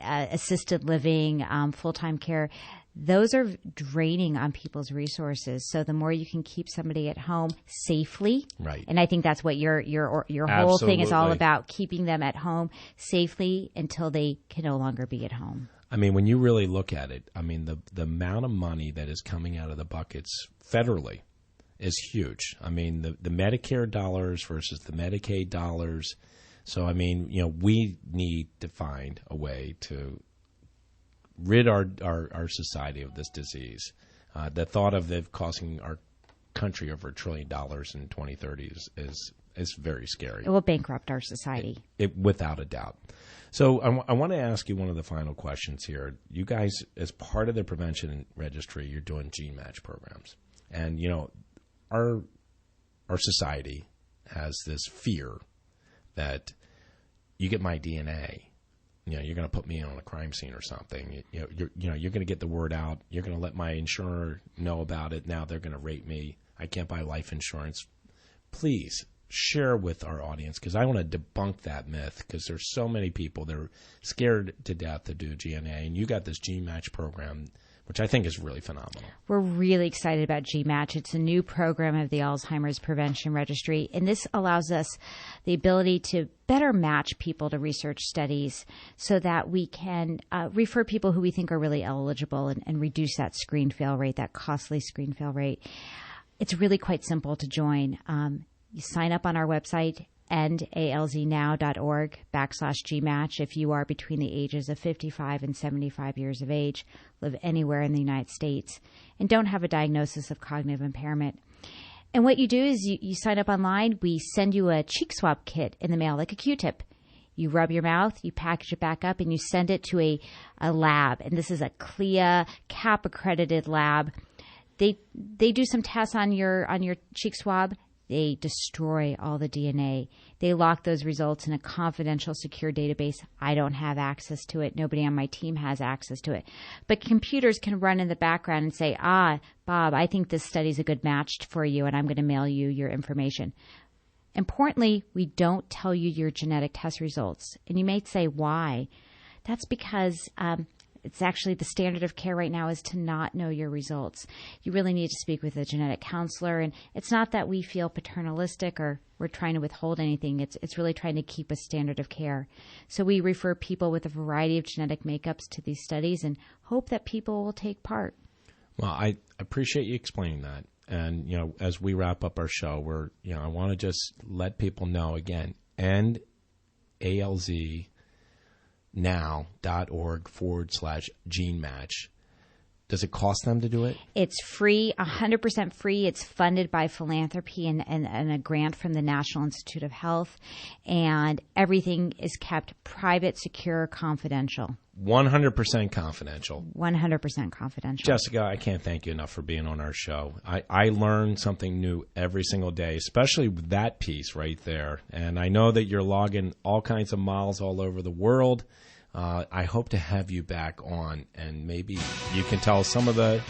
[SPEAKER 4] assisted living, full-time care, those are draining on people's resources. So the more you can keep somebody at home safely,
[SPEAKER 3] right?
[SPEAKER 4] And I think that's what your whole thing is all about, keeping them at home safely until they can no longer be at home.
[SPEAKER 3] I mean, when you really look at it, I mean, the amount of money that is coming out of the buckets federally is huge. I mean, the Medicare dollars versus the Medicaid dollars. So, I mean, we need to find a way to rid our society of this disease. The thought of it costing our country over $1 trillion in 2030 is very scary.
[SPEAKER 4] It will bankrupt our society.
[SPEAKER 3] It without a doubt. So I want to ask you one of the final questions here. You guys, as part of the prevention registry, you're doing gene match programs. And, our society has this fear that you get my DNA, you're going to put me on a crime scene or something. You're going to get the word out. You're going to let my insurer know about it. Now they're going to rate me. I can't buy life insurance. Please share with our audience, because I want to debunk that myth, because there's so many people that are scared to death to do GNA, and you got this GMatch program, which I think is really phenomenal.
[SPEAKER 4] We're really excited about GMatch. It's a new program of the Alzheimer's Prevention Registry, and this allows us the ability to better match people to research studies so that we can refer people who we think are really eligible and reduce that screen fail rate, that costly screen fail rate. It's really quite simple to join. You sign up on our website, endalznow.org/GMatch if you are between the ages of 55 and 75 years of age, live anywhere in the United States, and don't have a diagnosis of cognitive impairment. And what you do is you sign up online. We send you a cheek swab kit in the mail, like a Q-tip. You rub your mouth, you package it back up, and you send it to a lab. And this is a CLIA, CAP-accredited lab. They do some tests on your cheek swab. They destroy all the DNA. They lock those results in a confidential, secure database. I don't have access to it. Nobody on my team has access to it. But computers can run in the background and say, Bob, I think this study's a good match for you, and I'm going to mail you your information. Importantly, we don't tell you your genetic test results. And you may say, why? That's because it's actually the standard of care right now is to not know your results. You really need to speak with a genetic counselor. And it's not that we feel paternalistic or we're trying to withhold anything. It's really trying to keep a standard of care. So we refer people with a variety of genetic makeups to these studies and hope that people will take part.
[SPEAKER 3] Well, I appreciate you explaining that. And, as we wrap up our show, I want to just let people know again, endalznow.org/GeneMatch. Does it cost them to do it?
[SPEAKER 4] It's free, 100% free. It's funded by philanthropy and a grant from the National Institute of Health. And everything is kept private, secure, confidential.
[SPEAKER 3] 100% confidential.
[SPEAKER 4] 100% confidential.
[SPEAKER 3] Jessica, I can't thank you enough for being on our show. I learn something new every single day, especially with that piece right there. And I know that you're logging all kinds of miles all over the world. I hope to have you back on, and maybe you can tell us some of the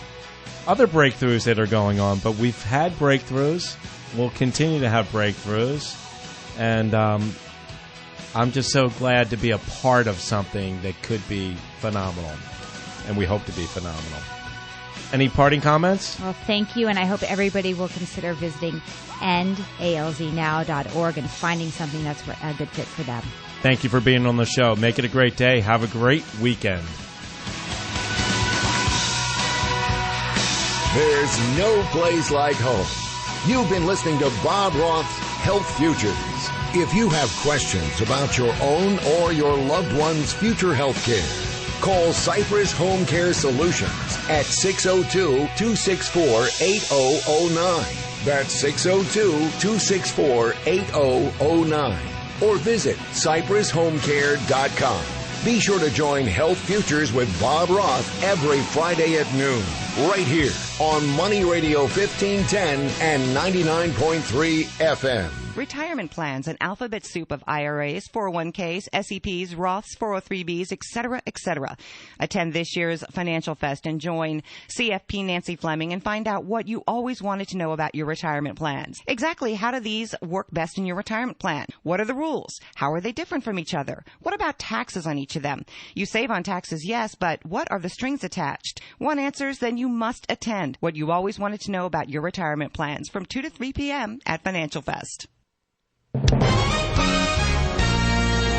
[SPEAKER 3] other breakthroughs that are going on. But we've had breakthroughs. We'll continue to have breakthroughs. And I'm just so glad to be a part of something that could be phenomenal, and we hope to be phenomenal. Any parting comments?
[SPEAKER 4] Well, thank you, and I hope everybody will consider visiting endalznow.org and finding something that's a good fit for them.
[SPEAKER 3] Thank you for being on the show. Make it a great day. Have a great weekend.
[SPEAKER 2] There's no place like home. You've been listening to Bob Roth's Health Futures. If you have questions about your own or your loved one's future health care, call Cypress Home Care Solutions at 602-264-8009. That's 602-264-8009. Or visit CypressHomeCare.com. Be sure to join Health Futures with Bob Roth every Friday at noon, right here on Money Radio 1510 and 99.3 FM.
[SPEAKER 5] Retirement plans, an alphabet soup of IRAs, 401ks, SEPs, Roths, 403bs, etc., etc. Attend this year's Financial Fest and join CFP Nancy Fleming and find out what you always wanted to know about your retirement plans. Exactly how do these work best in your retirement plan? What are the rules? How are they different from each other? What about taxes on each of them? You save on taxes, yes, but what are the strings attached? Want answers? Then you must attend what you always wanted to know about your retirement plans from 2 to 3 p.m. at Financial Fest.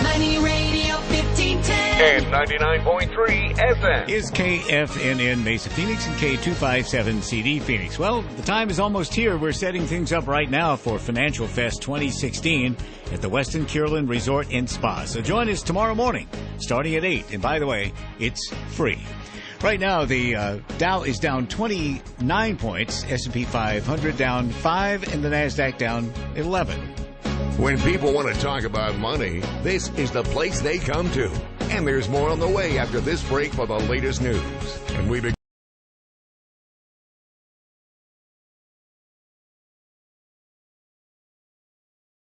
[SPEAKER 22] Money Radio 1510
[SPEAKER 2] and 99.3 FM
[SPEAKER 23] is KFNN Mesa Phoenix and K257CD Phoenix. Well, the time is almost here. We're setting things up right now for Financial Fest 2016 at the Westin Kierland Resort and Spa. So join us tomorrow morning starting at 8. And by the way, it's free. Right now, the Dow is down 29 points, S&P 500 down 5, and the NASDAQ down 11.
[SPEAKER 2] When people want to talk about money, this is the place they come to. And there's more on the way after this break for the latest news. And we begin